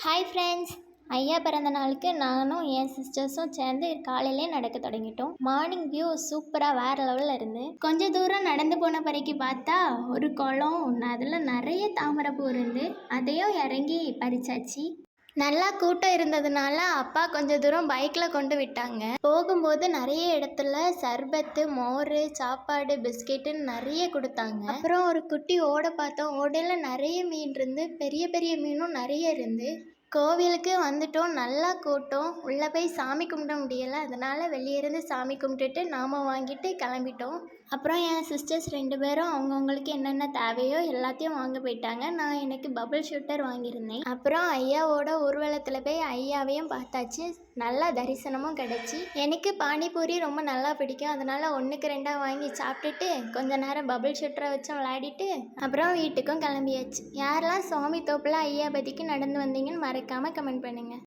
Hi friends, ஐயா பிறந்த நாளுக்கு நானும் என் சிஸ்டர்ஸும் சேர்ந்து காலையிலே நடக்க தொடங்கிட்டோம். மார்னிங் வியூ சூப்பராக வேறு லெவலில் இருந்து கொஞ்சம் தூரம் நடந்து போன பிறகு பார்த்தா ஒரு குளம், அதில் நிறைய தாமரைப்பூ இருந்து அதையும் இறங்கி பறிச்சாச்சு. நல்லா கூட்டம் இருந்ததுனால அப்பா கொஞ்சம் தூரம் பைக்கில் கொண்டு விட்டாங்க. போகும்போது நிறைய இடத்துல சர்பத்து, மோர், சாப்பாடு, பிஸ்கெட்டுன்னு நிறைய கொடுத்தாங்க. அப்புறம் ஒரு குட்டி ஓடை பார்த்தோம். ஓடையில் நிறைய மீன் இருந்து, பெரிய பெரிய மீனும் நிறைய இருந்து. கோவிலுக்கு வந்துட்டோம். நல்லா கூட்டம். உள்ளே போய் சாமி கும்பிட முடியலை, அதனால் வெளியே இருந்து சாமி கும்பிட்டுட்டு நாம வாங்கிட்டு கிளம்பிட்டோம். அப்புறம் என் சிஸ்டர்ஸ் 2 பேரும் அவங்கவுங்களுக்கு என்னென்ன தேவையோ எல்லாத்தையும் வாங்க போயிட்டாங்க. நான் எனக்கு பபிள் ஷூட்டர் வாங்கியிருந்தேன். அப்புறம் ஐயாவோட ஊர்வலத்தில் போய் ஐயாவையும் பார்த்தாச்சு. நல்லா தரிசனமும் கிடச்சி. எனக்கு பானிபூரி ரொம்ப நல்லா பிடிக்கும், அதனால் 1க்கு 2 வாங்கி சாப்பிட்டுட்டு கொஞ்ச நேரம் பபிள் ஷூட்டரை வச்சு விளையாடிட்டு அப்புறம் வீட்டுக்கும் கிளம்பியாச்சு. யாரெல்லாம் சுவாமி தோப்பில் ஐயா பதிக்கு நடந்து வந்தீங்கன்னு மறக்காமல் கமெண்ட் பண்ணுங்கள்.